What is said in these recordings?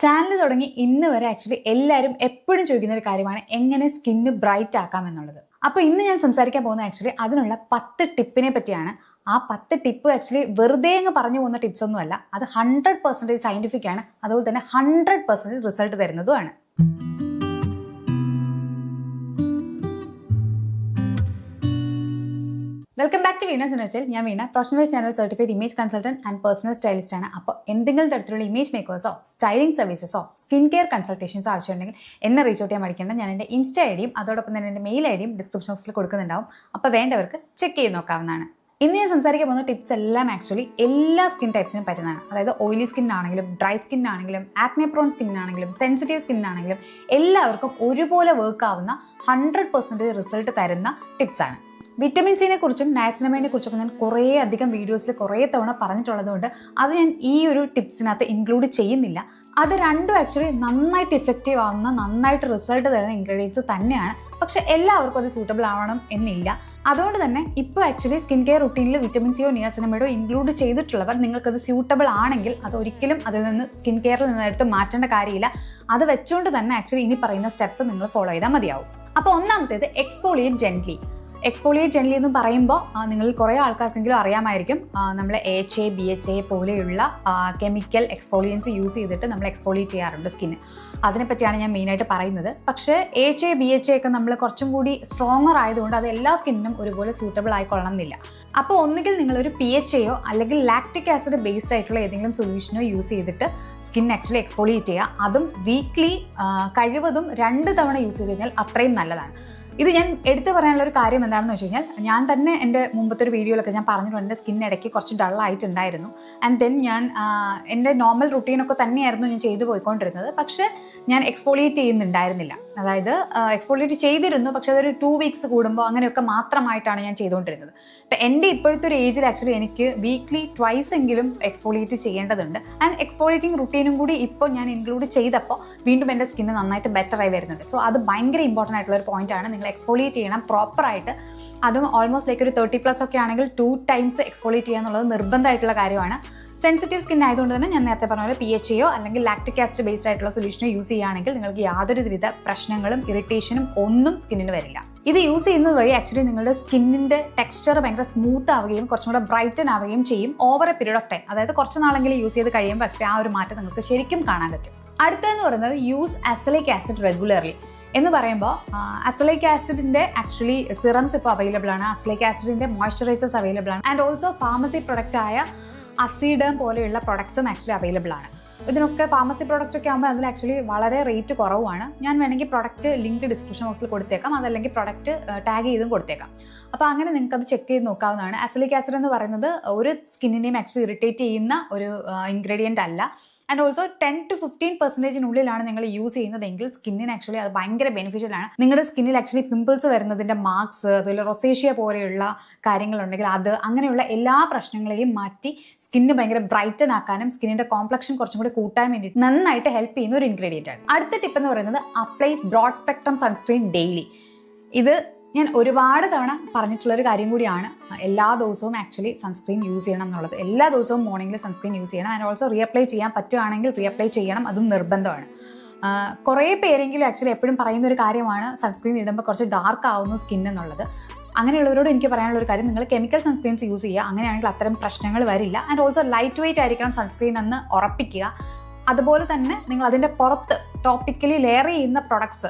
Channel തുടങ്ങി ഇന്ന് വരെ ആക്ച്വലി എല്ലാവരും എപ്പോഴും ചോദിക്കുന്ന ഒരു കാര്യമാണ് എങ്ങനെ സ്കിന്ന് ബ്രൈറ്റ് ആക്കാം എന്നുള്ളത്. അപ്പോൾ ഇന്ന് ഞാൻ സംസാരിക്കാൻ പോകുന്നത് ആക്ച്വലി അതിനുള്ള 10 ടിപ്പിനെ പറ്റിയാണ്. ആ 10 ടിപ്പ് ആക്ച്വലി വെറുതെ അങ്ങ് പറഞ്ഞു പോകുന്ന ടിപ്സ് ഒന്നുമല്ല, അത് 100% സയന്റിഫിക് ആണ്, അതുപോലെ തന്നെ 100% റിസൾട്ട് തരുന്നതുമാണ്. വെൽക്കം ബാക്ക് ടു വീണസ് എന്നുവെച്ചാൽ ഞാൻ Veena professional channel certified image consultant and personal stylist ആണ്. അപ്പോൾ എന്തെങ്കിലും തരത്തിലുള്ള ഇമേജ് മേക്കേഴ്സോ സ്റ്റൈലിംഗ് സർവീസസോ സ്കിൻ കെയർ കൺസൾട്ടേഷൻസോ ആവശ്യമുണ്ടെങ്കിൽ എന്നെ റീച്ച് ഔട്ട് ചെയ്യാൻ പഠിക്കേണ്ട. ഞാൻ എൻ്റെ ഇൻസ്റ്റ ഐഡിയും അതോടൊപ്പം തന്നെ എൻ്റെ മെയിൽ ഐഡിയും ഡിസ്ക്രിപ്ഷൻ ബോക്സിൽ കൊടുക്കുന്നുണ്ടാവും. അപ്പോൾ വേണ്ടവർക്ക് ചെക്ക് ചെയ്ത് നോക്കാവുന്നതാണ്. ഇന്ന് ഞാൻ സംസാരിക്കാൻ പോകുന്ന ടിപ്സ് എല്ലാം ആക്ച്വലി എല്ലാ സ്കിൻ ടൈപ്സിനും പറ്റുന്നതാണ്. അതായത് ഓയിലി സ്കിൻ ആണെങ്കിലും ഡ്രൈ സ്കിൻ ആണെങ്കിലും ആക്നെ പ്രോൺ സ്കിൻ ആണെങ്കിലും സെൻസിറ്റീവ് സ്കിൻ ആണെങ്കിലും എല്ലാവർക്കും ഒരുപോലെ വർക്ക് ആവുന്ന 100% റിസൾട്ട് തരുന്ന ടിപ്സ് ആണ്. വിറ്റമിൻ സിനെ കുറിച്ചും നയസിനമൈഡിനെ കുറിച്ചൊക്കെ ഞാൻ കുറേ അധികം വീഡിയോസിൽ കുറേ തവണ പറഞ്ഞിട്ടുള്ളതുകൊണ്ട് അത് ഞാൻ ഈ ഒരു ടിപ്സിനകത്ത് ഇൻക്ലൂഡ് ചെയ്യുന്നില്ല. അത് രണ്ടും ആക്ച്വലി നന്നായിട്ട് ഇഫക്റ്റീവ് ആവുന്ന നന്നായിട്ട് റിസൾട്ട് തരുന്ന ഇൻഗ്രീഡിയൻസ് തന്നെയാണ്. പക്ഷെ എല്ലാവർക്കും അത് സൂട്ടബിൾ ആവണം എന്നില്ല. അതുകൊണ്ട് തന്നെ ഇപ്പോൾ ആക്ച്വലി സ്കിൻ കെയർ റുട്ടീനിൽ വിറ്റമിൻ സിയോ നിയാസിനമൈഡോ ഇൻക്ലൂഡ് ചെയ്തിട്ടുള്ളവർ നിങ്ങൾക്കത് സ്യൂട്ടബിൾ ആണെങ്കിൽ അത് ഒരിക്കലും അതിൽ നിന്ന് സ്കിൻ കെയറിൽ നിന്നെടുത്ത് മാറ്റേണ്ട കാര്യമില്ല. അത് വെച്ചുകൊണ്ട് തന്നെ ആക്ച്വലി ഇനി പറയുന്ന സ്റ്റെപ്സ് നിങ്ങൾ ഫോളോ ചെയ്താൽ മതിയാവും. അപ്പോൾ ഒന്നാമത്തേത് എക്സ്ഫോളിയേറ്റ് ജെന്റ്ലി. എക്സ്ഫോളിയേറ്റ് ജെന്റ്ലി എന്ന് പറയുമ്പോൾ നിങ്ങളിൽ കുറേ ആൾക്കാർക്കെങ്കിലും അറിയാമായിരിക്കും. നമ്മൾ AHA BHA പോലെയുള്ള കെമിക്കൽ എക്സ്ഫോളിയൻസ് യൂസ് ചെയ്തിട്ട് നമ്മൾ എക്സ്ഫോളിയേറ്റ് ചെയ്യാറുണ്ട് സ്കിന്ന്. അതിനെപ്പറ്റിയാണ് ഞാൻ മെയിനായിട്ട് പറയുന്നത്. പക്ഷേ AHA BHA ഒക്കെ നമ്മൾ കുറച്ചും കൂടി സ്ട്രോങ്ങർ ആയതുകൊണ്ട് അത് എല്ലാ സ്കിന്നിനും ഒരുപോലെ സൂട്ടബിൾ ആയിക്കൊള്ളണം എന്നില്ല. അപ്പോൾ ഒന്നുകിൽ നിങ്ങളൊരു PHAയോ അല്ലെങ്കിൽ ലാക്റ്റിക് ആസിഡ് ബേസ്ഡ് ആയിട്ടുള്ള ഏതെങ്കിലും സൊല്യൂഷനോ യൂസ് ചെയ്തിട്ട് സ്കിൻ ആക്ച്വലി എക്സ്ഫോളിയേറ്റ് ചെയ്യുക. അതും വീക്ക്ലി കഴിവതും 2 തവണ യൂസ് ചെയ്ത് കഴിഞ്ഞാൽ അത്രയും നല്ലതാണ്. ഇത് ഞാൻ എടുത്തു പറയാനുള്ള ഒരു കാര്യം എന്താണെന്ന് വെച്ച് കഴിഞ്ഞാൽ, ഞാൻ തന്നെ എൻ്റെ മുമ്പത്തെ ഒരു വീഡിയോയിലൊക്കെ ഞാൻ പറഞ്ഞിട്ടുണ്ട് എൻ്റെ സ്കിൻ ഇടയ്ക്ക് കുറച്ച് ഡള്ളായിട്ടുണ്ടായിരുന്നു. ആൻഡ് ദെൻ ഞാൻ എൻ്റെ നോർമൽ റുട്ടീനൊക്കെ തന്നെയായിരുന്നു ഞാൻ ചെയ്തു പോയിക്കൊണ്ടിരുന്നത്. പക്ഷേ ഞാൻ എക്സ്ഫോളിയേറ്റ് ചെയ്യുന്നുണ്ടായിരുന്നില്ല. അതായത് എക്സ്ഫോളിയേറ്റ് ചെയ്തിരുന്നു, പക്ഷേ അതൊരു 2 വീക്സ് കൂടുമ്പോൾ അങ്ങനെയൊക്കെ മാത്രമായിട്ടാണ് ഞാൻ ചെയ്തുകൊണ്ടിരുന്നത്. ഇപ്പം എൻ്റെ ഇപ്പോഴത്തെ ഒരു ഏജിൽ ആക്ച്വലി എനിക്ക് വീക്ക്ലി ട്വൈസ് എങ്കിലും എക്സ്ഫോളിയേറ്റ് ചെയ്യേണ്ടതുണ്ട്. ആൻഡ് എക്സ്ഫോളിയേറ്റിംഗ് റുട്ടീനും കൂടി ഇപ്പോൾ ഞാൻ ഇൻക്ലൂഡ് ചെയ്തപ്പോൾ വീണ്ടും എൻ്റെ സ്കിന്ന് നന്നായിട്ട് ബെറ്ററായി വരുന്നുണ്ട്. സോ അത് ഭയങ്കര ഇമ്പോർട്ടൻ്റ് ആയിട്ടുള്ള ഒരു പോയിന്റാണ്. നിങ്ങൾ എക്സ്ഫോളിയേറ്റ് ചെയ്യണം പ്രോപ്പറായിട്ട്. അതും ഓൾമോസ്റ്റ് ലൈക്ക് ഒരു 30+ ഒക്കെ ആണെങ്കിൽ 2 ടൈംസ് എക്സ്ഫോളിയേറ്റ് ചെയ്യുക എന്നുള്ളത് നിർബന്ധമായിട്ടുള്ള കാര്യമാണ്. സെൻസിറ്റീവ് സ്കിൻ ആയതുകൊണ്ട് തന്നെ ഞാൻ നേരത്തെ പറഞ്ഞ പോലെ PHAയോ അല്ലെങ്കിൽ ലാക്റ്റിക് ആസിഡ് ബേസ്ഡ് ആയിട്ടുള്ള സൊല്യൂഷനോ യൂസ് ചെയ്യുകയാണെങ്കിൽ നിങ്ങൾക്ക് യാതൊരു വിധ പ്രശ്നങ്ങളും ഇറിറ്റേഷനും ഒന്നും സ്കിന്നിന് വരില്ല. ഇത് യൂസ് ചെയ്യുന്നത് വഴി ആക്ച്വലി നിങ്ങളുടെ സ്കിന്നിൻ്റെ ടെക്സ്ചർ ഭയങ്കര സ്മൂത്ത് ആവുകയും കുറച്ചും കൂടെ ബ്രൈറ്റൻ ആവുകയും ചെയ്യും over A period of time. അതായത് കുറച്ച് നാളെങ്കിലും യൂസ് ചെയ്ത് കഴിയുമ്പോൾ പക്ഷേ ആ ഒരു മാറ്റം നിങ്ങൾക്ക് ശരിക്കും കാണാൻ പറ്റും. അടുത്തതെന്ന് പറയുന്നത് യൂസ് അസലിക് ആസിഡ് റെഗുലർലി എന്ന് പറയുമ്പോൾ അസലിക് ആസിഡിൻ്റെ ആക്ച്വലി സിറംസ് ഇപ്പോൾ അവൈലബിൾ ആണ്. അസലിക് ആസിഡിൻ്റെ മോയ്സ്ചറൈസേഴ്സ് അവൈലബിൾ ആണ്. ആൻഡ് ഓൾസോ ഫാർമസി പ്രൊഡക്റ്റായ അസീഡം പോലെയുള്ള പ്രൊഡക്ട്സും ആക്ച്വലി അവൈലബിൾ ആണ്. ഇതിനൊക്കെ ഫാർമസി പ്രോഡക്റ്റ് ഒക്കെ ആകുമ്പോൾ അതിൽ ആക്ച്വലി വളരെ റേറ്റ് കുറവാണ്. ഞാൻ വേണമെങ്കിൽ പ്രൊഡക്റ്റ് ലിങ്ക് ഡിസ്ക്രിപ്ഷൻ ബോക്സിൽ കൊടുത്തേക്കാം, അതല്ലെങ്കിൽ പ്രൊഡക്റ്റ് ടാഗ് ചെയ്തും കൊടുത്തേക്കാം. അപ്പോൾ അങ്ങനെ നിങ്ങൾക്ക് അത് ചെക്ക് ചെയ്ത് നോക്കാവുന്നതാണ്. അസലിക് ആസിഡ് എന്ന് പറയുന്നത് ഒരു സ്കിന്നിനെയും ആക്ച്വലി ഇറിറ്റേറ്റ് ചെയ്യുന്ന ഒരു ഇൻഗ്രീഡിയൻ്റ് അല്ല. ആൻഡ് ഓൾസോ 10 to 15% നിങ്ങൾ യൂസ് ചെയ്യുന്നതെങ്കിൽ സ്കിന്നിന് ആക്ച്വലി അത് ഭയങ്കര ബെനിഫിഷ്യൽ ആണ്. നിങ്ങളുടെ സ്കിന്നിൽ ആക്ച്വലി പിമ്പിൾസ് വരുന്നതിൻ്റെ മാർക്സ്, അതുപോലെ റൊസേഷ്യ പോലെയുള്ള കാര്യങ്ങളുണ്ടെങ്കിൽ അത് അങ്ങനെയുള്ള എല്ലാ പ്രശ്നങ്ങളെയും മാറ്റി സ്കിന്ന് ഭയങ്കര ബ്രൈറ്റൻ ആക്കാനും സ്കിന്നിൻ്റെ കോംപ്ലക്ഷൻ കുറച്ചും കൂടി കൂട്ടാൻ വേണ്ടിയിട്ട് നന്നായിട്ട് ഹെൽപ്പ് ചെയ്യുന്ന ഒരു ഇൻഗ്രീഡിയൻ്റ് ആണ്. അടുത്ത ടിപ്പ് എന്ന് പറയുന്നത് apply broad spectrum sunscreen daily. ഇത് ഞാൻ ഒരുപാട് തവണ പറഞ്ഞിട്ടുള്ളൊരു കാര്യം കൂടിയാണ്. എല്ലാ ദിവസവും ആക്ച്വലി സൺസ്ക്രീൻ യൂസ് ചെയ്യണം എന്നുള്ളത്. എല്ലാ ദിവസവും മോർണിംഗിൽ സൺസ്ക്രീൻ യൂസ് ചെയ്യണം. ആൻഡ് ഓൾസോ റീഅപ്ലൈ ചെയ്യാൻ പറ്റുകയാണെങ്കിൽ റീഅപ്ലൈ ചെയ്യണം, അതും നിർബന്ധമാണ്. കുറേ പേരെങ്കിലും ആക്ച്വലി എപ്പോഴും പറയുന്ന ഒരു കാര്യമാണ് സൺസ്ക്രീൻ ഇടുമ്പോൾ കുറച്ച് ഡാർക്ക് ആവുന്നു സ്കിൻ എന്നുള്ളത്. അങ്ങനെയുള്ളവരോട് എനിക്ക് പറയാനുള്ള ഒരു കാര്യം, നിങ്ങൾ കെമിക്കൽ സൺസ്ക്രീൻസ് യൂസ് ചെയ്യുക. അങ്ങനെയാണെങ്കിൽ അത്തരം പ്രശ്നങ്ങൾ വരില്ല. ആൻഡ് ഓൾസോ ലൈറ്റ് വെയിറ്റ് ആയിരിക്കണം സൺസ്ക്രീൻ എന്ന് ഉറപ്പിക്കുക. അതുപോലെ തന്നെ നിങ്ങൾ അതിൻ്റെ പുറത്ത് ടോപ്പിക്കലി ലെയർ ചെയ്യുന്ന പ്രൊഡക്ട്സ്,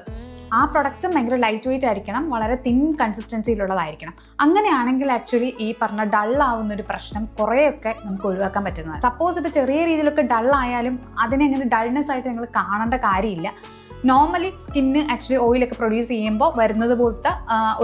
ആ പ്രൊഡക്ട്സും ഭയങ്കര ലൈറ്റ് വെയിറ്റ് ആയിരിക്കണം, വളരെ തിൻ കൺസിസ്റ്റൻസിയിലുള്ളതായിരിക്കണം. അങ്ങനെയാണെങ്കിൽ ആക്ച്വലി ഈ പറഞ്ഞ ഡള്ളാവുന്ന ഒരു പ്രശ്നം കുറേയൊക്കെ നമുക്ക് ഒഴിവാക്കാൻ പറ്റുന്നതാണ്. സപ്പോസ് ഇപ്പോൾ ചെറിയ രീതിയിലൊക്കെ ഡള്ളായാലും അതിനെങ്ങനെ ഡൾനെസ് ആയിട്ട് നിങ്ങൾ കാണേണ്ട കാര്യമില്ല. നോർമലി സ്കിന്ന് ആക്ച്വലി ഓയിലൊക്കെ പ്രൊഡ്യൂസ് ചെയ്യുമ്പോൾ വരുന്നത് പോലത്തെ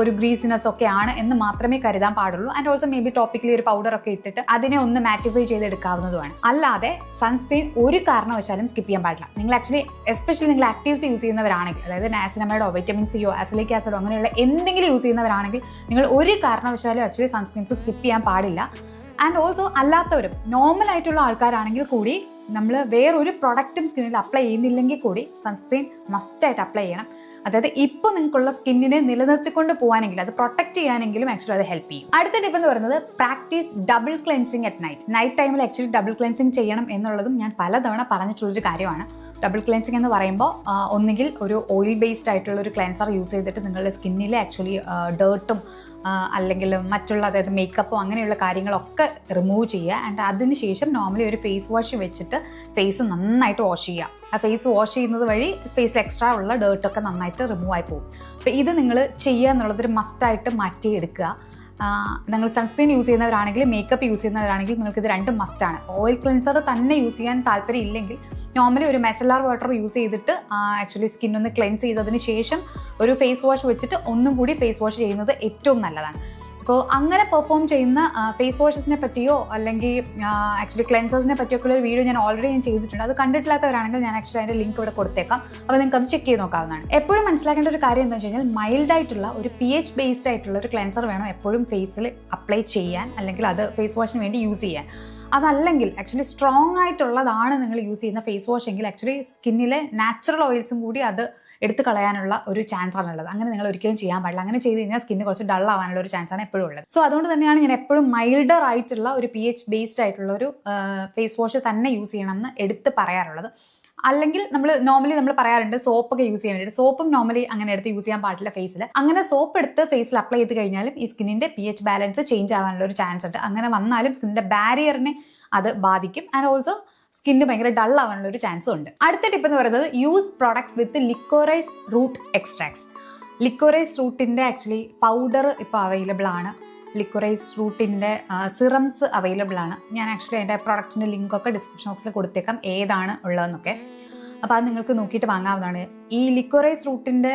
ഒരു ഗ്രീസിനെസ് ഒക്കെ ആണ് എന്ന് മാത്രമേ കരുതാൻ പാടുള്ളൂ. And also may be topically ഒരു പൗഡറൊക്കെ ഇട്ടിട്ട് അതിനെ ഒന്ന് മാറ്റിഫൈ ചെയ്തെടുക്കാവുന്നതുമാണ്. അല്ലാതെ സൺസ്ക്രീൻ ഒരു കാരണവശാലും സ്കിപ്പ് ചെയ്യാൻ പാടില്ല. നിങ്ങൾ ആക്ച്വലി എസ്പെഷ്യലി നിങ്ങൾ ആക്റ്റീവ്സ് യൂസ് ചെയ്യുന്നവരാണെങ്കിൽ, അതായത് നയസിനമൈഡോ വിറ്റമിൻ സിയോ അസലിക് ആസിഡോ അങ്ങനെയുള്ള എന്തെങ്കിലും യൂസ് ചെയ്യുന്നവരാണെങ്കിൽ നിങ്ങൾ ഒരു കാരണവശാലും ആക്ച്വലി സൺസ്ക്രീൻസ് സ്കിപ്പ് ചെയ്യാൻ പാടില്ല. ആൻഡ് ഓൾസോ അല്ലാത്തവരും നോർമൽ ആയിട്ടുള്ള ആൾക്കാരാണെങ്കിൽ കൂടി നമ്മൾ വേറൊരു പ്രൊഡക്റ്റും സ്കിന്നിൽ അപ്ലൈ ചെയ്യുന്നില്ലെങ്കിൽ കൂടി സൺസ്ക്രീൻ മസ്റ്റായിട്ട് അപ്ലൈ ചെയ്യണം. അതായത് ഇപ്പോൾ നിങ്ങൾക്കുള്ള സ്കിന്നിനെ നിലനിർത്തിക്കൊണ്ട് പോകാനെങ്കിലും അത് പ്രൊട്ടക്ട് ചെയ്യാനെങ്കിലും ആക്ച്വലി അത് ഹെൽപ്പ് ചെയ്യും. അടുത്ത ടിപ്പ് എന്ന് പറയുന്നത് practice double cleansing at night. Night ടൈമിൽ ആക്ച്വലി ഡബിൾ ക്ലെൻസിങ് ചെയ്യണം എന്നുള്ളതും ഞാൻ പലതവണ പറഞ്ഞിട്ടുള്ളൊരു കാര്യമാണ്. ഡബിൾ ക്ലെൻസിങ് എന്ന് പറയുമ്പോൾ ഒന്നുകിൽ ഒരു ഓയിൽ ബേസ്ഡ് ആയിട്ടുള്ള ഒരു ക്ലെൻസർ യൂസ് ചെയ്തിട്ട് നിങ്ങളുടെ സ്കിന്നിലെ ആക്ച്വലി ഡേർട്ടും അല്ലെങ്കിൽ മറ്റുള്ള അതായത് മേക്കപ്പോ അങ്ങനെയുള്ള കാര്യങ്ങളൊക്കെ റിമൂവ് ചെയ്യുക. ആൻഡ് അതിനുശേഷം നോർമലി ഒരു ഫേസ് വാഷ് വെച്ചിട്ട് ഫേസ് നന്നായിട്ട് വാഷ് ചെയ്യുക. ആ ഫേസ് വാഷ് ചെയ്യുന്നത് വഴി ഫേസ് എക്സ്ട്രാ ഉള്ള ഡേർട്ടൊക്കെ നന്നായിട്ട് റിമൂവ് ആയി പോകും. അപ്പോൾ ഇത് നിങ്ങൾ ചെയ്യുക എന്നുള്ളതൊരു മസ്റ്റായിട്ട് മാറ്റിയെടുക്കുക. നിങ്ങൾ സൺസ്ക്രീൻ യൂസ് ചെയ്യുന്നവരാണെങ്കിൽ മേക്കപ്പ് യൂസ് ചെയ്യുന്നവരാണെങ്കിൽ നിങ്ങൾക്ക് ഇത് രണ്ടും മസ്റ്റാണ്. ഓയിൽ ക്ലെൻസർ തന്നെ യൂസ് ചെയ്യാൻ താല്പര്യം ഇല്ലെങ്കിൽ നോർമലി ഒരു മെസലാർ വാട്ടർ യൂസ് ചെയ്തിട്ട് ആക്ച്വലി സ്കിൻ ഒന്ന് ക്ലെൻസ് ചെയ്തതിന് ശേഷം ഒരു ഫേസ് വാഷ് വെച്ചിട്ട് ഒന്നും കൂടി ഫേസ് വാഷ് ചെയ്യുന്നത് ഏറ്റവും നല്ലതാണ്. അപ്പോൾ അങ്ങനെ പെർഫോം ചെയ്യുന്ന ഫേസ് വാഷസിനെ പറ്റിയോ അല്ലെങ്കിൽ ആക്ച്വലി ക്ലെൻസേഴ്സിനെ പറ്റിയൊക്കെ ഒരു വീഡിയോ ഞാൻ ഓൾറെഡി ചെയ്തിട്ടുണ്ട്. അത് കണ്ടിട്ടില്ലാത്തവരാണെങ്കിൽ ഞാൻ ആക്ച്വലി അതിൻ്റെ ലിങ്ക് ഇവിടെ കൊടുത്തേക്കാം. അപ്പോൾ നിങ്ങൾക്ക് അത് ചെക്ക് ചെയ്ത് നോക്കാവുന്നതാണ്. എപ്പോഴും മനസ്സിലാക്കേണ്ട ഒരു കാര്യം എന്താണെന്ന് വെച്ച് കഴിഞ്ഞാൽ മൈൽഡ് ആയിട്ടുള്ള ഒരു pH ബേസ്ഡ് ആയിട്ടുള്ള ഒരു ക്ലെൻസർ വേണം എപ്പോഴും ഫേസിൽ അപ്ലൈ ചെയ്യാൻ, അല്ലെങ്കിൽ അത് ഫേസ് വാഷിന് വേണ്ടി യൂസ് ചെയ്യാൻ. അതല്ലെങ്കിൽ ആക്ച്വലി സ്ട്രോങ് ആയിട്ടുള്ളതാണ് നിങ്ങൾ യൂസ് ചെയ്യുന്ന ഫേസ് വാഷ് എങ്കിൽ ആക്ച്വലി സ്കിന്നിലെ നാച്ചുറൽ ഓയിൽസും കൂടി അത് എടുത്ത് കളയാനുള്ള ഒരു ചാൻസ് ആണുള്ളത്. അങ്ങനെ നിങ്ങൾ ഒരിക്കലും ചെയ്യാൻ പാടില്ല. അങ്ങനെ ചെയ്ത് കഴിഞ്ഞാൽ സ്കിന്ന് കുറച്ച് ഡൾ ആവാനുള്ള ഒരു ചാൻസ് ആണ് എപ്പോഴും ഉള്ളത്. സോ അതുകൊണ്ട് തന്നെയാണ് ഞാൻ എപ്പോഴും മൈൽഡർ ആയിട്ടുള്ള ഒരു pH ബേസ്ഡ് ആയിട്ടുള്ള ഒരു ഫേസ് വാഷ് തന്നെ യൂസ് ചെയ്യണം എന്ന് എടുത്ത് പറയാറുള്ളത്. അല്ലെങ്കിൽ നമ്മൾ പറയാറുണ്ട് സോപ്പൊക്കെ യൂസ് ചെയ്യാൻ വേണ്ടിയിട്ട്. സോപ്പും നോർമലി അങ്ങനെ എടുത്ത് യൂസ് ചെയ്യാൻ പാടില്ല ഫേസിൽ. അങ്ങനെ സോപ്പ് എടുത്ത് ഫേസിൽ അപ്ലൈ ചെയ്ത് കഴിഞ്ഞാലും ഈ സ്കിന്നിന്റെ pH ബാലൻസ് ചേഞ്ച് ആവാനുള്ള ഒരു ചാൻസ് ഉണ്ട്. അങ്ങനെ വന്നാലും സ്കിന്നിന്റെ ബാരിയറിനെ അത് ബാധിക്കും. ആൻഡ് ഓൾസോ സ്കിന്ന് ഭയങ്കര ഡൾ ആവാനുള്ള ഒരു ചാൻസും ഉണ്ട്. അടുത്ത ടിപ്പ് എന്ന് പറയുന്നത് use products with liquorice root extracts. Liquorice റൂട്ടിന്റെ ആക്ച്വലി പൗഡർ ഇപ്പോൾ അവൈലബിൾ ആണ്. ലിക്കോറൈസ് റൂട്ടിൻ്റെ സിറംസ് അവൈലബിൾ ആണ്. ഞാൻ ആക്ച്വലി അതിൻ്റെ പ്രോഡക്റ്റിൻ്റെ ലിങ്കൊക്കെ ഡിസ്ക്രിപ്ഷൻ ബോക്സിൽ കൊടുത്തേക്കാം ഏതാണ് ഉള്ളതെന്നൊക്കെ. അപ്പോൾ അത് നിങ്ങൾക്ക് നോക്കിയിട്ട് വാങ്ങാവുന്നതാണ്. ഈ ലിക്കോറൈസ് റൂട്ടിൻ്റെ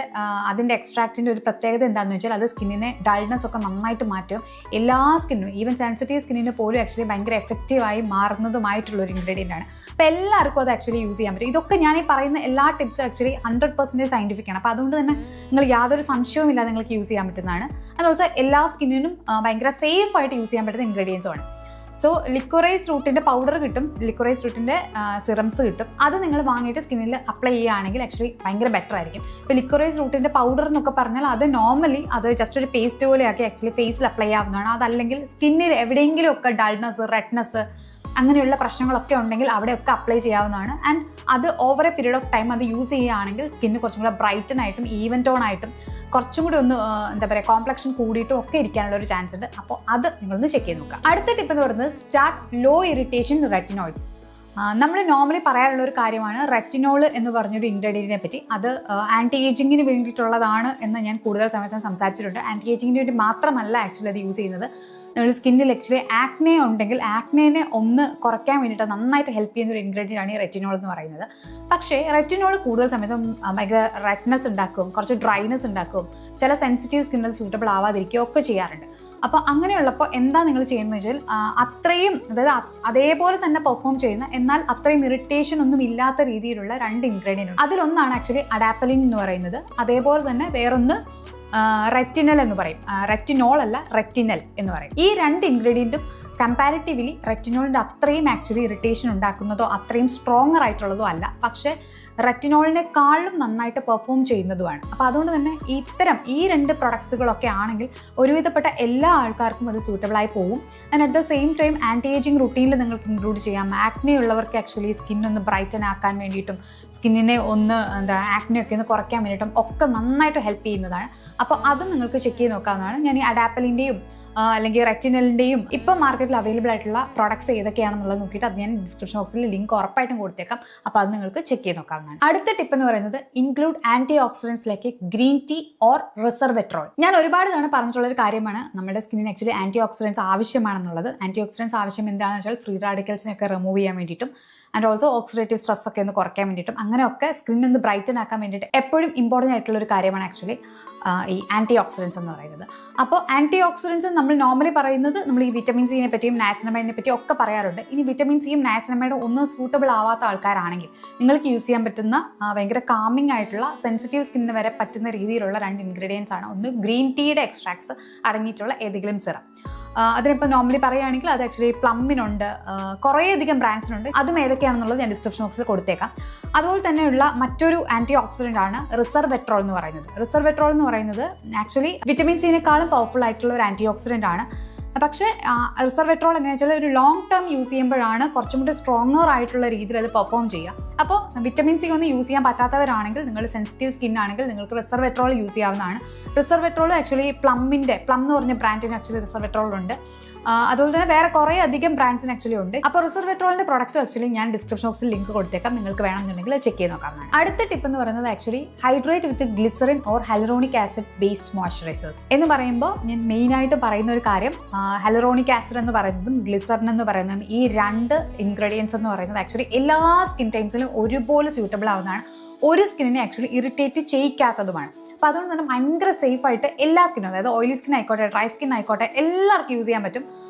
അതിൻ്റെ എക്സ്ട്രാക്റ്റിൻ്റെ ഒരു പ്രത്യേകത എന്താണെന്ന് വെച്ചാൽ അത് സ്കിന്നിനെ ഡൾനെസ് ഒക്കെ നന്നായിട്ട് മാറ്റും. എല്ലാ സ്കിന്നിനും ഈവൻ സെൻസിറ്റീവ് സ്കിന്നിന് പോലും ആക്ച്വലി ഭയങ്കര എഫക്റ്റീവായി മാറുന്നതുമായിട്ടുള്ള ഒരു ഇൻഗ്രീഡിയൻ്റ് ആണ്. അപ്പോൾ എല്ലാവർക്കും അത് ആക്ച്വലി യൂസ് ചെയ്യാൻ പറ്റും. ഇതൊക്കെ ഞാൻ ഈ പറയുന്ന എല്ലാ ടിപ്സും ആക്ച്വലി 100% സയൻറ്റിഫിക് ആണ്. അപ്പോൾ അതുകൊണ്ട് തന്നെ നിങ്ങൾ യാതൊരു സംശയവും ഇല്ലാതെ നിങ്ങൾക്ക് യൂസ് ചെയ്യാൻ പറ്റുന്നതാണ്. അതുപോലെ എല്ലാ സ്കിന്നിനും ഭയങ്കര സേഫ് ആയിട്ട് യൂസ് ചെയ്യാൻ പറ്റുന്ന ഇൻഗ്രീഡിയൻസും ആണ്. സോ ലിക്കോറൈസ് റൂട്ടിൻ്റെ പൗഡർ കിട്ടും, ലിക്കോറൈസ് റൂട്ടിൻ്റെ സിറംസ് കിട്ടും. അത് നിങ്ങൾ വാങ്ങിയിട്ട് സ്കിന്നിൽ അപ്ലൈ ചെയ്യുകയാണെങ്കിൽ ആക്ച്വലി ഭയങ്കര ബെറ്റർ ആയിരിക്കും. ഇപ്പോൾ ലിക്കോറൈസ് റൂട്ടിൻ്റെ പൗഡർ എന്നൊക്കെ പറഞ്ഞാൽ അത് നോർമലി അത് ജസ്റ്റ് ഒരു പേസ്റ്റ് പോലെയാക്കി ആക്ച്വലി ഫേസിൽ അപ്ലൈ ചെയ്യാവുന്നതാണ്. അതല്ലെങ്കിൽ സ്കിന്നിൽ എവിടെയെങ്കിലും ഒക്കെ ഡൾനെസ്, റെഡ്നെസ് അങ്ങനെയുള്ള പ്രശ്നങ്ങളൊക്കെ ഉണ്ടെങ്കിൽ അവിടെയൊക്കെ അപ്ലൈ ചെയ്യാവുന്നതാണ്. ആൻഡ് അത് over A period of time അത് യൂസ് ചെയ്യുകയാണെങ്കിൽ സ്കിന്ന് കുറച്ചും കൂടെ ബ്രൈറ്റൻ ആയിട്ടും ഈവൻ ടോൺ ആയിട്ടും കുറച്ചും കൂടി ഒന്ന് എന്താ പറയുക കോംപ്ലക്ഷൻ കൂടിയിട്ടും ഒക്കെ ഇരിക്കാനുള്ള ഒരു ചാൻസ് ഉണ്ട്. അപ്പോൾ അത് നിങ്ങളൊന്ന് ചെക്ക് ചെയ്ത് നോക്കാം. അടുത്ത ടിപ്പ് എന്ന് പറയുന്നത് സ്റ്റാർട്ട് ലോ ഇറിറ്റേഷൻ റെറ്റിനോയിഡ്സ്. നമ്മൾ നോർമലി പറയാനുള്ള ഒരു കാര്യമാണ് റെറ്റിനോൾ എന്ന് പറഞ്ഞൊരു ഇൻഗ്രീഡിയൻറ്റിനെ പറ്റി. അത് ആൻറ്റി ഏജിങ്ങിന് വേണ്ടിയിട്ടുള്ളതാണ് എന്ന് ഞാൻ കൂടുതൽ സമയത്ത് സംസാരിച്ചിട്ടുണ്ട്. ആൻറ്റി ഏജിങ്ങിന് വേണ്ടി മാത്രമല്ല ആക്ച്വലി അത് യൂസ് ചെയ്യുന്നത്. നമ്മൾ സ്കിന്നിൽ ആക്ച്വലി ആക്നെ ഉണ്ടെങ്കിൽ ആക്നെനെ ഒന്ന് കുറയ്ക്കാൻ വേണ്ടിയിട്ട് നന്നായിട്ട് ഹെൽപ്പ് ചെയ്യുന്ന ഒരു ഇൻഗ്രീഡിയൻ്റ് ആണ് ഈ റെറ്റിനോൾ എന്ന് പറയുന്നത്. പക്ഷേ റെറ്റിനോൾ കൂടുതൽ സമയത്തും ഭയങ്കര റെഡ്നെസ് ഉണ്ടാക്കും, കുറച്ച് ഡ്രൈനെസ് ഉണ്ടാക്കും, ചില സെൻസിറ്റീവ് സ്കിന്നിൽ സ്യൂട്ടബിൾ ആവാതിരിക്കുകയോ ഒക്കെ ചെയ്യാറുണ്ട്. അപ്പോൾ അങ്ങനെയുള്ളപ്പോൾ എന്താ നിങ്ങൾ ചെയ്യുന്നത് വെച്ചാൽ അത്രയും അതായത് അതേപോലെ തന്നെ പെർഫോം ചെയ്യുന്ന എന്നാൽ അത്രയും ഇറിറ്റേഷൻ ഒന്നും ഇല്ലാത്ത രീതിയിലുള്ള 2 ഇൻഗ്രീഡിയൻ്റ് ഉണ്ട്. അതിലൊന്നാണ് ആക്ച്വലി അഡാപ്പലിൻ എന്ന് പറയുന്നത്. അതേപോലെ തന്നെ വേറൊന്ന് റെറ്റിനൽ എന്ന് പറയും. റെറ്റിനോൾ അല്ല, റെറ്റിനൽ എന്ന് പറയും. ഈ 2 ഇൻഗ്രീഡിയൻറ്റും കമ്പാരിറ്റീവ്ലി റെറ്റിനോളിൻ്റെ അത്രയും ആക്ച്വലി ഇറിറ്റേഷൻ ഉണ്ടാക്കുന്നതോ അത്രയും സ്ട്രോങ്ങർ ആയിട്ടുള്ളതോ അല്ല, പക്ഷേ റെറ്റിനോളിനെക്കാളും നന്നായിട്ട് പെർഫോം ചെയ്യുന്നതുമാണ്. അപ്പോൾ അതുകൊണ്ട് തന്നെ ഈ 2 പ്രൊഡക്ട്സുകളൊക്കെ ആണെങ്കിൽ ഒരുവിധപ്പെട്ട എല്ലാ ആൾക്കാർക്കും അത് സൂട്ടബിളായി പോകും. And at the same time anti ageing റുട്ടീനിൽ നിങ്ങൾക്ക് ഇൻക്ലൂഡ് ചെയ്യാം. ആക്നെ ഉള്ളവർക്ക് ആക്ച്വലി സ്കിന്നൊന്ന് ബ്രൈറ്റൻ ആക്കാൻ വേണ്ടിയിട്ടും സ്കിന്നിനെ ഒന്ന് ആക്നെയൊക്കെ ഒന്ന് കുറയ്ക്കാൻ വേണ്ടിയിട്ടും ഒക്കെ നന്നായിട്ട് ഹെൽപ്പ് ചെയ്യുന്നതാണ്. അപ്പോൾ അതും നിങ്ങൾക്ക് ചെക്ക് ചെയ്ത് നോക്കാവുന്നതാണ്. ഞാൻ ഈ അഡാപ്പലിൻ്റെയും അല്ലെങ്കിൽ റെറ്റിനലിൻ്റെയും ഇപ്പോൾ മാർക്കറ്റിൽ അവൈലബിൾ ആയിട്ടുള്ള പ്രോഡക്ട്സ് ഏതൊക്കെയാണെന്നുള്ളത് നോക്കിയിട്ട് അത് ഞാൻ ഡിസ്ക്രിപ്ഷൻ ബോക്സിൽ ലിങ്ക് ഉറപ്പായിട്ടും കൊടുത്തേക്കാം. അപ്പോൾ അത് നിങ്ങൾക്ക് ചെക്ക് ചെയ്ത് നോക്കാവുന്നതാണ്. അടുത്ത ടിപ്പ് എന്ന് പറയുന്നത് include antioxidants like green tea or resveratrol. ഞാൻ ഒരുപാട് തവണ പറഞ്ഞിട്ടുള്ളൊരു കാര്യമാണ് നമ്മുടെ സ്കിന്നിന് ആക്ച്വലി ആൻറ്റി ഓക്സിഡൻസ് ആവശ്യമാണെന്നുള്ളത്. ആൻറ്റി ഓക്സിഡൻസ് ആവശ്യം എന്താണെന്ന് വെച്ചാൽ ഫ്രീ റാഡിക്കൽസിനെയൊക്കെ റിമൂവ് ചെയ്യാൻ വേണ്ടിയിട്ടും ആൻഡ് ഓൾസോ ഓക്സിഡേറ്റീവ് സ്ട്രെസ് ഒക്കെ ഒന്ന് കുറയ്ക്കാൻ വേണ്ടിയിട്ടും അങ്ങനെയൊക്കെ സ്കിന്നൊന്ന് ബ്രൈറ്റൻ ആക്കാൻ വേണ്ടിയിട്ട് എപ്പോഴും ഇമ്പോർട്ടൻ്റ് ആയിട്ടുള്ള ഒരു കാര്യമാണ് ആക്ച്വലി ഈ ആൻറ്റി ഓക്സിഡൻസ് എന്ന് പറയുന്നത്. അപ്പോൾ ആൻറ്റി ഓക്സിഡൻസ് നമ്മൾ നോർമലി പറയുന്നത് നമ്മൾ ഈ വിറ്റമിൻ സിനെ പറ്റിയും നയാസിനമൈഡിനെ പറ്റിയും ഒക്കെ പറയാറുണ്ട്. ഇനി വിറ്റമിൻ സിയും നയാസിനമൈഡും ഒന്നും സൂട്ടബിൾ ആവാത്ത ആൾക്കാരാണെങ്കിൽ നിങ്ങൾക്ക് യൂസ് ചെയ്യാൻ പറ്റുന്ന ഭയങ്കര കാമിംഗ് ആയിട്ടുള്ള സെൻസിറ്റീവ് സ്കിന്നിന് വരെ പറ്റുന്ന രീതിയിലുള്ള 2 ഇൻഗ്രീഡിയൻസ് ആണ്. ഒന്ന് ഗ്രീൻ ടീയുടെ എക്സ്ട്രാക്ട്സ് അടങ്ങിയിട്ടുള്ള ഏതെങ്കിലും സിറം. അതിനിപ്പോൾ നോർമലി പറയുകയാണെങ്കിൽ അത് ആക്ച്വലി പ്ലമ്മിനുണ്ട്, കുറേയധികം ബ്രാൻഡ്സിനുണ്ട്. അതും ഏതൊക്കെയാണെന്നുള്ളത് ഞാൻ ഡിസ്ക്രിപ്ഷൻ ബോക്സിൽ കൊടുത്തേക്കാം. അതുപോലെ തന്നെയുള്ള മറ്റൊരു ആൻറ്റി ഓക്സിഡൻ്റ് ആണ് റിസർവെട്രോൾ എന്ന് പറയുന്നത്. റിസർവെട്രോൾ എന്ന് പറയുന്നത് ആക്ച്വലി വിറ്റമിൻ സിനേക്കാളും പവർഫുൾ ആയിട്ടുള്ള ഒരു ആൻറ്റി ഓക്സിഡൻ്റ് ആണ്. പക്ഷേ റിസർവെട്രോൾ എങ്ങനെയാണെന്ന് വെച്ചാൽ ഒരു ലോങ് ടേം യൂസ് ചെയ്യുമ്പോഴാണ് കുറച്ചും കൂടി സ്ട്രോങ്ങർ ആയിട്ടുള്ള രീതിയിൽ അത് പെർഫോം ചെയ്യുക. അപ്പോൾ വിറ്റമിൻ സി ഒന്നും യൂസ് ചെയ്യാൻ പറ്റാത്തവരാണെങ്കിൽ, നിങ്ങൾ സെൻസിറ്റീവ് സ്കിൻ ആണെങ്കിൽ നിങ്ങൾക്ക് റിസർവെട്രോൾ യൂസ് ചെയ്യാവുന്നതാണ്. റിസർവെട്രോൾ ആക്ച്വലി പ്ലം എന്ന് പറഞ്ഞ ബ്രാൻഡിന് ആക്ച്വലി റിസർവെട്രോൾ ഉണ്ട്. അതുപോലെ തന്നെ വേറെ കുറേ അധികം ബ്രാൻഡ്സിന് ആക്ച്വലി ഉണ്ട്. അപ്പോൾ റിസർവെട്രോളിന്റെ പ്രൊഡക്ട്സ് ആക്ച്വലി ഞാൻ ഡിസ്ക്രിപ്ഷൻ ബോക്സിൽ ലിങ്ക് കൊടുത്തേക്കാം, നിങ്ങൾക്ക് വേണമെന്നുണ്ടെങ്കിൽ ചെക്ക് ചെയ്ത് നോക്കാവുന്നതാണ്. അടുത്ത ടിപ്പ് എന്ന് പറയുന്നത് actually hydrate with glycerin or hyaluronic acid based moisturisers എന്ന് പറയുമ്പോൾ ഞാൻ മെയിനായിട്ട് പറയുന്ന ഒരു കാര്യം, ഹൈലറോണിക് ആസിഡ് എന്ന് പറയുന്നതും ഗ്ലിസറിൻ എന്ന് പറയുന്നതും ഈ രണ്ട് ഇൻഗ്രീഡിയൻസ് എന്ന് പറയുന്നത് ആക്ച്വലി എല്ലാ സ്കിൻ ടൈപ്സിലും ഒരുപോലെ സ്യൂട്ടബിൾ ആവുന്നതാണ്. ഒരു സ്കിന്നിനെ ആക്ച്വലി ഇറിറ്റേറ്റ് ചെയ്യിക്കാത്തതുമാണ്. അപ്പോൾ അതുകൊണ്ട് തന്നെ ഭയങ്കര സേഫ് ആയിട്ട് എല്ലാ സ്കിന്നും, അതായത് ഓയിലി സ്കിൻ ആയിക്കോട്ടെ ഡ്രൈ സ്കിൻ ആയിക്കോട്ടെ എല്ലാവർക്കും യൂസ് ചെയ്യാൻ പറ്റും.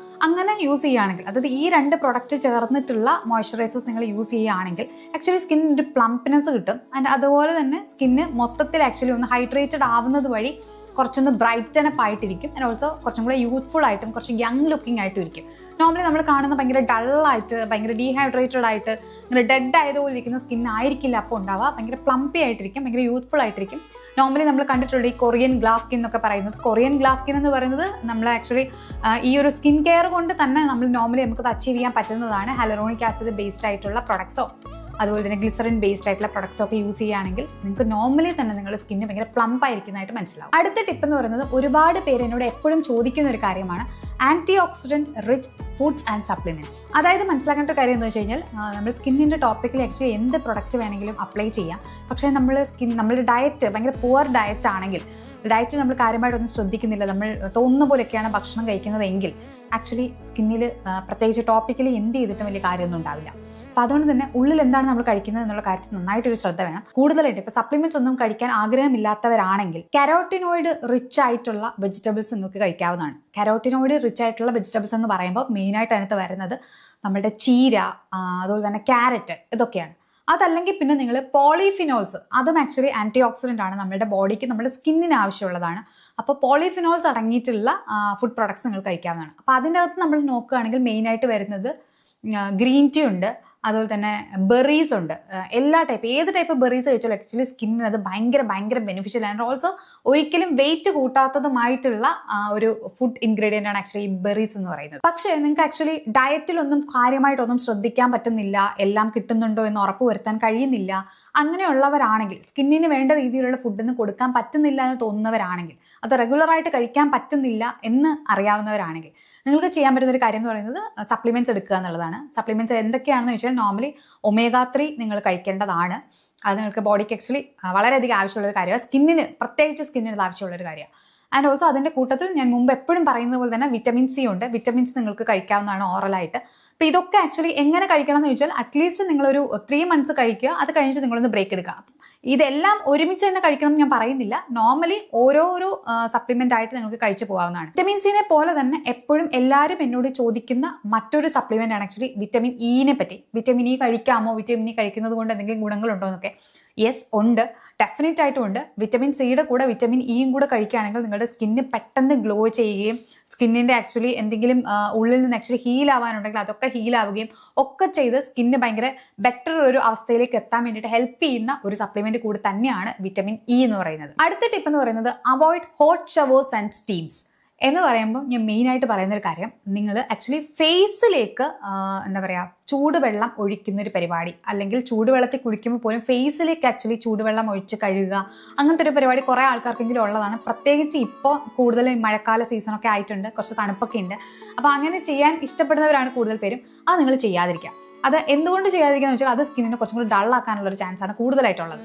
അങ്ങനെ യൂസ് ചെയ്യുകയാണെങ്കിൽ, അതായത് ഈ രണ്ട് പ്രൊഡക്റ്റ് ചേർന്നിട്ടുള്ള മോയ്സ്ചറൈസേഴ്സ് നിങ്ങൾ യൂസ് ചെയ്യുകയാണെങ്കിൽ ആക്ച്വലി സ്കിന്നിന് ഒരു പ്ലംപ്നെസ് കിട്ടും. ആൻഡ് അതുപോലെ തന്നെ സ്കിന്ന് മൊത്തത്തിൽ ആക്ച്വലി ഒന്ന് ഹൈഡ്രേറ്റഡ് ആവുന്നത് വഴി കുറച്ചൊന്ന് ബ്രൈറ്റൻ അപ്പ് ആയിട്ടിരിക്കും. ആൻഡ് ഓൾസോ കുറച്ചും കൂടെ യൂത്ത്ഫുൾ ആയിട്ടും കുറച്ച് യങ് ലുക്കിംഗ് ആയിട്ടും ഇരിക്കും. നോർമലി നമ്മൾ കാണുന്ന ഭയങ്കര ഡള്ളായിട്ട് ഭയങ്കര ഡീഹൈഡ്രേറ്റഡ് ആയിട്ട് ഇങ്ങനെ ഡെഡ് ആയതുപോലെ ഇരിക്കുന്ന സ്കിൻ ആയിരിക്കില്ല അപ്പോൾ ഉണ്ടാവുക. ഭയങ്കര പ്ലംപി ആയിട്ടിരിക്കും, ഭയങ്കര യൂത്ത്ഫുൾ ആയിട്ടിരിക്കും. നോർമലി നമ്മൾ കണ്ടിട്ടുണ്ട് ഈ കൊറിയൻ ഗ്ലാസ് സ്കിൻ എന്നൊക്കെ പറയുന്നത്. കൊറിയൻ ഗ്ലാസ് സ്കിൻ എന്ന് പറയുന്നത് നമ്മൾ ആക്ച്വലി ഈ ഒരു സ്കിൻ കെയർ കൊണ്ട് തന്നെ നമ്മൾ നോർമലി നമുക്കത് അച്ചീവ് ചെയ്യാൻ പറ്റുന്നതാണ്. ഹൈലറോണിക് ആസിഡ് ബേസ്ഡ് ആയിട്ടുള്ള പ്രൊഡക്ട്സോ അതുപോലെ തന്നെ ഗ്ലിസറിൻ ബേസ്ഡ് ആയിട്ടുള്ള പ്രൊഡക്ട്സോ ഒക്കെ യൂസ് ചെയ്യുകയാണെങ്കിൽ നിങ്ങൾക്ക് നോർമലി തന്നെ നിങ്ങളുടെ സ്കിന്ന് ഭയങ്കര പ്ലംപ് ആയിരിക്കുന്നതായിട്ട് മനസ്സിലാവും. അടുത്ത ടിപ്പ് എന്ന് പറയുന്നത് ഒരുപാട് പേര് എന്നോട് എപ്പോഴും ചോദിക്കുന്ന ഒരു കാര്യമാണ്, antioxidant rich foods and supplements. അതായത് മനസ്സിലാക്കേണ്ട കാര്യം എന്ന് വെച്ച് കഴിഞ്ഞാൽ, നമ്മൾ സ്കിന്നിൻ്റെ ടോപ്പിക്കിൽ ആക്ച്വലി എന്ത് പ്രൊഡക്റ്റ് വേണമെങ്കിലും അപ്ലൈ ചെയ്യാം. പക്ഷേ നമ്മുടെ ഡയറ്റ് ഭയങ്കര പുവർ ഡയറ്റ് ആണെങ്കിൽ, ഡയറ്റ് നമ്മൾ കാര്യമായിട്ടൊന്നും ശ്രദ്ധിക്കുന്നില്ല, നമ്മൾ തോന്നുന്ന പോലെയൊക്കെയാണ് ഭക്ഷണം കഴിക്കുന്നതെങ്കിൽ ആക്ച്വലി സ്കിന്നിൽ പ്രത്യേകിച്ച് ടോപ്പിക്കലി എന്ത് ചെയ്തിട്ടും വലിയ കാര്യമൊന്നും ഉണ്ടാവില്ല. അപ്പോൾ അതുകൊണ്ട് തന്നെ ഉള്ളിൽ എന്താണ് നമ്മൾ കഴിക്കുന്നത് എന്നുള്ള കാര്യത്തിൽ നന്നായിട്ടൊരു ശ്രദ്ധ വേണം. കൂടുതലായിട്ട് ഇപ്പോൾ സപ്ലിമെന്റ്സ് ഒന്നും കഴിക്കാൻ ആഗ്രഹമില്ലാത്തവരാണെങ്കിൽ കരോട്ടിനോയിഡ് റിച്ച് ആയിട്ടുള്ള വെജിറ്റബിൾസ് നിങ്ങൾക്ക് കഴിക്കാവുന്നതാണ്. കരോട്ടിനോയിഡ് റിച്ച് ആയിട്ടുള്ള വെജിറ്റബിൾസ് എന്ന് പറയുമ്പോൾ മെയിനായിട്ട് അതിനകത്ത് വരുന്നത് നമ്മുടെ ചീര, അതുപോലെ തന്നെ ക്യാരറ്റ്, ഇതൊക്കെയാണ്. അതല്ലെങ്കിൽ പിന്നെ നിങ്ങൾ പോളിഫിനോൾസ്, അതും ആക്ച്വലി ആൻറ്റി ഓക്സിഡൻ്റ് ആണ്, നമ്മുടെ ബോഡിക്ക് നമ്മുടെ സ്കിന്നിന് ആവശ്യമുള്ളതാണ്. അപ്പോൾ പോളിഫിനോൾസ് അടങ്ങിയിട്ടുള്ള ഫുഡ് പ്രൊഡക്ട്സ് നിങ്ങൾ കഴിക്കാവുന്നതാണ്. അപ്പോൾ അതിൻ്റെ അകത്ത് നമ്മൾ നോക്കുകയാണെങ്കിൽ മെയിനായിട്ട് വരുന്നത് ഗ്രീൻ ടീ ഉണ്ട്, അതുപോലെ തന്നെ ബെറീസ് ഉണ്ട്. എല്ലാ ടൈപ്പ് ഏത് ടൈപ്പ് ബെറീസ് കഴിച്ചാലും ആക്ച്വലി സ്കിന്നിന് അത് ഭയങ്കര ബെനിഫിഷ്യൽ ആണ്. ഓൾസോ ഒരിക്കലും വെയിറ്റ് കൂട്ടാത്തതുമായിട്ടുള്ള ഒരു ഫുഡ് ഇൻഗ്രീഡിയൻ്റ് ആണ് ആക്ച്വലി ഈ ബെറീസ് എന്ന് പറയുന്നത്. പക്ഷേ നിങ്ങൾക്ക് ആക്ച്വലി ഡയറ്റിലൊന്നും കാര്യമായിട്ടൊന്നും ശ്രദ്ധിക്കാൻ പറ്റുന്നില്ല, എല്ലാം കിട്ടുന്നുണ്ടോ എന്ന് ഉറപ്പ് വരുത്താൻ കഴിയുന്നില്ല, അങ്ങനെയുള്ളവരാണെങ്കിൽ, സ്കിന്നിന് വേണ്ട രീതിയിലുള്ള ഫുഡൊന്നും കൊടുക്കാൻ പറ്റുന്നില്ല എന്ന് തോന്നുന്നവരാണെങ്കിൽ, അത് റെഗുലറായിട്ട് കഴിക്കാൻ പറ്റുന്നില്ല എന്ന് അറിയാവുന്നവരാണെങ്കിൽ നിങ്ങൾക്ക് ചെയ്യാൻ പറ്റുന്ന ഒരു കാര്യം എന്ന് പറയുന്നത് സപ്ലിമെന്റ്സ് എടുക്കുക എന്നുള്ളതാണ്. സപ്ലിമെന്റ്സ് എന്തൊക്കെയാണെന്ന് വെച്ചാൽ നോർമലി ഒമേഗ-3 നിങ്ങൾ കഴിക്കേണ്ടതാണ്. അത് നിങ്ങൾക്ക് ബോഡിക്ക് ആക്ച്വലി വളരെയധികം ആവശ്യമുള്ളൊരു കാര്യമാണ്. പ്രത്യേകിച്ച് സ്കിന്നിന് ആവശ്യമുള്ളൊരു കാര്യമാണ്. ആൻഡ് ഓൾസോ അതിൻ്റെ കൂട്ടത്തിൽ ഞാൻ മുമ്പ് എപ്പോഴും പറയുന്നത് പോലെ തന്നെ വിറ്റമിൻ സി ഉണ്ട്. വിറ്റമിൻസ് നിങ്ങൾക്ക് കഴിക്കാവുന്നതാണ് ഓറലായിട്ട്. അപ്പോൾ ഇതൊക്കെ ആക്ച്വലി എങ്ങനെ കഴിക്കണം എന്ന് ചോദിച്ചാൽ അറ്റ്ലീസ്റ്റ് നിങ്ങളൊരു 3 months കഴിക്കുക, അത് കഴിഞ്ഞിട്ട് നിങ്ങളൊന്ന് ബ്രേക്ക് എടുക്കുക. ഇതെല്ലാം ഒരുമിച്ച് തന്നെ കഴിക്കണം എന്ന് ഞാൻ പറയുന്നില്ല. നോർമലി ഓരോരോ സപ്ലിമെന്റ് ആയിട്ട് നിങ്ങൾക്ക് കഴിച്ചു പോകാവുന്നതാണ്. വിറ്റമിൻ സിനെ പോലെ തന്നെ എപ്പോഴും എല്ലാവരും എന്നോട് ചോദിക്കുന്ന മറ്റൊരു സപ്ലിമെന്റ് ആണ് ആക്ച്വലി വിറ്റമിൻ ഇനെ പറ്റി. വിറ്റമിൻ ഇ കഴിക്കാമോ, വിറ്റമിൻ ഇ കഴിക്കുന്നത് കൊണ്ട് എന്തെങ്കിലും ഗുണങ്ങളുണ്ടോ എന്നൊക്കെ. യെസ്, ഉണ്ട്, ഡെഫിനറ്റ് ആയിട്ടും ഉണ്ട്. വിറ്റമിൻ സിയുടെ കൂടെ വിറ്റമിൻ ഇയും കൂടെ കഴിക്കുകയാണെങ്കിൽ നിങ്ങളുടെ സ്കിന്ന് പെട്ടെന്ന് ഗ്ലോ ചെയ്യുകയും സ്കിന്നിൻ്റെ ആക്ച്വലി എന്തെങ്കിലും ഉള്ളിൽ നിന്ന് ആക്ച്വലി ഹീൽ ആവാനുണ്ടെങ്കിൽ അതൊക്കെ ഹീൽ ആവുകയും ഒക്കെ ചെയ്ത് സ്കിന്ന് ഭയങ്കര ബെറ്റർ ഒരു അവസ്ഥയിലേക്ക് എത്താൻ വേണ്ടിയിട്ട് ഹെൽപ്പ് ചെയ്യുന്ന ഒരു സപ്ലിമെന്റ് കൂടി തന്നെയാണ് വിറ്റമിൻ ഇ എന്ന് പറയുന്നത്. അടുത്ത ടിപ്പ് എന്ന് പറയുന്നത് അവോയ്ഡ് ഹോട്ട് ഷവേഴ്സ് ആൻഡ് സ്റ്റീംസ് എന്ന് പറയുമ്പോൾ ഞാൻ മെയിനായിട്ട് പറയുന്ന ഒരു കാര്യം, നിങ്ങൾ ആക്ച്വലി ഫേസിലേക്ക് ചൂടുവെള്ളം ഒഴിക്കുന്ന ഒരു പരിപാടി, അല്ലെങ്കിൽ ചൂടുവെള്ളത്തിൽ കുളിക്കുമ്പോൾ പോലും ഫേസിലേക്ക് ആക്ച്വലി ചൂടുവെള്ളം ഒഴിച്ച് കഴുകുക, അങ്ങനത്തെ ഒരു പരിപാടി കുറേ ആൾക്കാർക്കെങ്കിലും ഉള്ളതാണ്. പ്രത്യേകിച്ച് ഇപ്പോൾ കൂടുതൽ മഴക്കാല സീസണൊക്കെ ആയിട്ടുണ്ട്, കുറച്ച് തണുപ്പൊക്കെ ഉണ്ട്. അപ്പോൾ അങ്ങനെ ചെയ്യാൻ ഇഷ്ടപ്പെടുന്നവരാണ് കൂടുതൽ പേരും. അത് നിങ്ങൾ ചെയ്യാതിരിക്കുക. അത് എന്തുകൊണ്ട് ചെയ്യാതിരിക്കുക എന്ന് വെച്ചാൽ അത് സ്കിന്നിനെ കുറച്ചും കൂടി ഡള്ളാക്കാനുള്ളൊരു ചാൻസാണ് കൂടുതലായിട്ടുള്ളത്.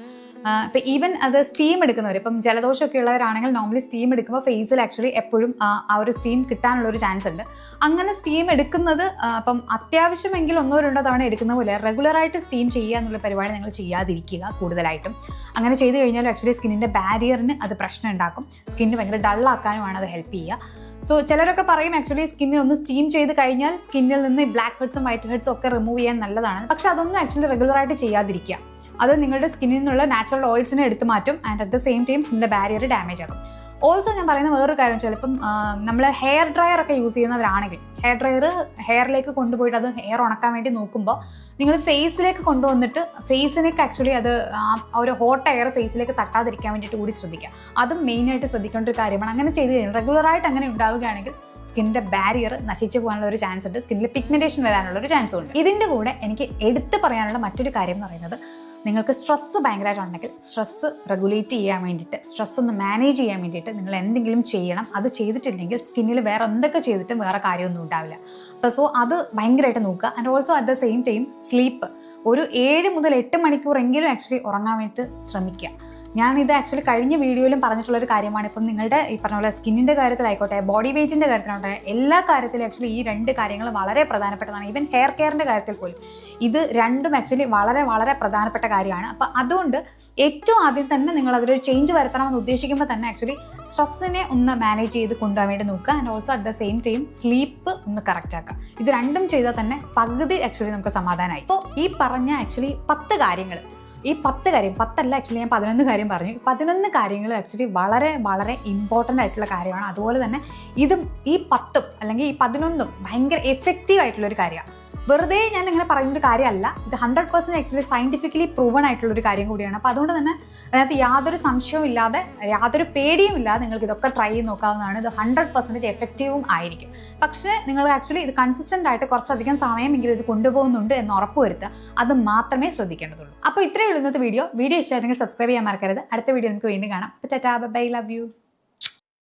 ഇപ്പം ഈവൻ അത് സ്റ്റീം എടുക്കുന്നവർ, ഇപ്പം ജലദോഷമൊക്കെ ഉള്ളവരാണെങ്കിൽ നോർമലി സ്റ്റീം എടുക്കുമ്പോൾ ഫേസിൽ ആക്ച്വലി എപ്പോഴും ആ ഒരു സ്റ്റീം കിട്ടാനുള്ള ഒരു ചാൻസ് ഉണ്ട്. അങ്ങനെ സ്റ്റീം എടുക്കുന്നത് അപ്പം അത്യാവശ്യമെങ്കിൽ 1-2 തവണ എടുക്കുന്ന പോലെ റെഗുലറായിട്ട് സ്റ്റീം ചെയ്യുക എന്നുള്ള പരിപാടി നിങ്ങൾ ചെയ്യാതിരിക്കുക കൂടുതലായിട്ടും. അങ്ങനെ ചെയ്ത് കഴിഞ്ഞാൽ ആക്ച്വലി സ്കിന്നിൻ്റെ ബാരിയറിന് അത് പ്രശ്നം ഉണ്ടാക്കും, സ്കിന്ന് ഭയങ്കര ഡള്ളാക്കാനുമാണ് അത് ഹെൽപ്പ് ചെയ്യുക. സോ ചിലരൊക്കെ പറയും ആക്ച്വലി സ്കിന്നിൽ ഒന്ന് സ്റ്റീം ചെയ്ത് കഴിഞ്ഞാൽ സ്കിന്നിൽ നിന്ന് ബ്ലാക്ക് ഹെഡ്സും വൈറ്റ് ഹെഡ്സും ഒക്കെ റിമൂവ് ചെയ്യാൻ നല്ലതാണ്. പക്ഷെ അതൊന്നും ആക്ച്വലി റെഗുലറായിട്ട് ചെയ്യാതിരിക്കുക. അത് നിങ്ങളുടെ സ്കിന്നിൽ നിന്നുള്ള നാച്ചുറൽ ഓയിൽസിനെ എടുത്ത് മാറ്റും and at the same time സ്കിന്നിൻ്റെ ബാരിയർ ഡാമേജ് ആകും. ഓൾസോ ഞാൻ പറയുന്ന വേറൊരു കാര്യം ചിലപ്പം നമ്മൾ ഹെയർ ഡ്രയർ ഒക്കെ യൂസ് ചെയ്യുന്നവരാണെങ്കിൽ ഹെയർ ഡ്രയർ ഹെയറിലേക്ക് കൊണ്ടുപോയിട്ട് അത് ഹെയർ ഉണക്കാൻ വേണ്ടി നോക്കുമ്പോൾ നിങ്ങൾ ഫേസിലേക്ക് കൊണ്ടുവന്നിട്ട് ഫേസിനേക്ക് ആക്ച്വലി അത് ഒരു ഹോട്ട് എയർ ഫേസിലേക്ക് തട്ടാതിരിക്കാൻ വേണ്ടിയിട്ട് കൂടി ശ്രദ്ധിക്കുക. അതും മെയിനായിട്ട് ശ്രദ്ധിക്കേണ്ട ഒരു കാര്യമാണ്. അങ്ങനെ ചെയ്ത് കഴിഞ്ഞാൽ റെഗുലറായിട്ട് അങ്ങനെ ഉണ്ടാവുകയാണെങ്കിൽ സ്കിന്നിൻ്റെ ബാരിയർ നശിച്ചു പോകാനുള്ള ഒരു ചാൻസ് ഉണ്ട്, സ്കിന്നിൽ പിഗ്മെന്റേഷൻ വരാനുള്ള ഒരു ചാൻസ് ഉണ്ട്. ഇതിൻ്റെ കൂടെ എനിക്ക് എടുത്തു പറയാനുള്ള മറ്റൊരു കാര്യം എന്ന് പറയുന്നത്, നിങ്ങൾക്ക് സ്ട്രെസ്സ് ഭയങ്കരമായിട്ടുണ്ടെങ്കിൽ സ്ട്രെസ്സ് റെഗുലേറ്റ് ചെയ്യാൻ വേണ്ടിയിട്ട്, സ്ട്രെസ് ഒന്ന് മാനേജ് ചെയ്യാൻ വേണ്ടിയിട്ട് നിങ്ങൾ എന്തെങ്കിലും ചെയ്യണം. അത് ചെയ്തിട്ടില്ലെങ്കിൽ സ്കിന്നിൽ വേറെ എന്തൊക്കെ ചെയ്തിട്ടും വേറെ കാര്യമൊന്നും ഉണ്ടാവില്ല. അപ്പോൾ സോ അത് ഭയങ്കരമായിട്ട് നോക്കുക. And also at the same time sleep ഒരു 7 മുതൽ 8 മണിക്കൂറെങ്കിലും ആക്ച്വലി ഉറങ്ങാൻ വേണ്ടിയിട്ട് ശ്രമിക്കുക. ഞാനിത് ആക്ച്വലി കഴിഞ്ഞ വീഡിയോയിലും പറഞ്ഞിട്ടുള്ളൊരു കാര്യമാണ്. ഇപ്പം നിങ്ങളുടെ ഈ പറഞ്ഞ പോലെ സ്കിന്നിൻ്റെ കാര്യത്തിലായിക്കോട്ടെ, ബോഡി വെയ്റ്റിൻ്റെ കാര്യത്തിലായിക്കോട്ടെ, എല്ലാ കാര്യത്തിലും ആക്ച്വലി ഈ 2 കാര്യങ്ങൾ വളരെ പ്രധാനപ്പെട്ടതാണ്. ഈവൻ ഹെയർ കെയറിൻ്റെ കാര്യത്തിൽ പോലും ഇത് രണ്ടും ആക്ച്വലി വളരെ വളരെ പ്രധാനപ്പെട്ട കാര്യമാണ്. അപ്പോൾ അതുകൊണ്ട് ഏറ്റവും ആദ്യം തന്നെ നിങ്ങൾ അതിലൊരു ചേഞ്ച് വരുത്തണമെന്ന് ഉദ്ദേശിക്കുമ്പോൾ തന്നെ ആക്ച്വലി സ്ട്രെസ്സിനെ ഒന്ന് മാനേജ് ചെയ്ത് കൊണ്ടുപോകാൻ വേണ്ടി നോക്കുക. And also at the same time sleep ഒന്ന് കറക്റ്റ് ആക്കുക. ഇത് രണ്ടും ചെയ്താൽ തന്നെ പകുതി ആക്ച്വലി നമുക്ക് സമാധാനമായി. അപ്പോൾ ഈ പറഞ്ഞ ആക്ച്വലി 10 കാര്യങ്ങൾ, ഈ 10 കാര്യം, 10 അല്ല ആക്ച്വലി ഞാൻ 11 കാര്യം പറഞ്ഞു. 11 കാര്യങ്ങളും ആക്ച്വലി വളരെ വളരെ ഇമ്പോർട്ടൻ്റ് ആയിട്ടുള്ള കാര്യമാണ്. അതുപോലെ തന്നെ ഇതും ഈ 10ഉം അല്ലെങ്കിൽ ഈ 11ഉം ഭയങ്കര എഫക്റ്റീവ് ആയിട്ടുള്ളൊരു കാര്യമാണ്. വെറുതെ ഞാൻ ഇങ്ങനെ പറയുന്നൊരു കാര്യമല്ല, ഇത് 100% ആക്ച്വലി സയൻറ്റിഫിക്കലി പ്രൂവൺ ആയിട്ടുള്ളൊരു കാര്യം കൂടിയാണ്. അപ്പോൾ അതുകൊണ്ട് തന്നെ അതിനകത്ത് യാതൊരു സംശയവും ഇല്ലാതെ, യാതൊരു പേടിയും ഇല്ലാതെ നിങ്ങൾക്ക് ഇതൊക്കെ ട്രൈ ചെയ്ത് നോക്കാവുന്നതാണ്. ഇത് 100% എഫക്റ്റീവും ആയിരിക്കും. പക്ഷേ നിങ്ങൾ ആക്ച്വലി ഇത് കൺസിസ്റ്റൻ്റ് ആയിട്ട് കുറച്ചധികം സമയമെങ്കിലും ഇത് കൊണ്ടുപോകുന്നുണ്ട് എന്ന് ഉറപ്പുവരുത്തുക. അത് മാത്രമേ ശ്രദ്ധിക്കേണ്ടതുള്ളൂ. അപ്പോൾ ഇത്രയേ ഉള്ളൂ ഇന്നത്തെ വീഡിയോ. വീഡിയോ ഇഷ്ടമായിരുന്നെങ്കിൽ സബ്സ്ക്രൈബ് ചെയ്യാൻ മറക്കരുത്. അടുത്ത വീഡിയോ നിങ്ങൾക്ക് വീണ്ടും കാണാം. Tata, bye, love U.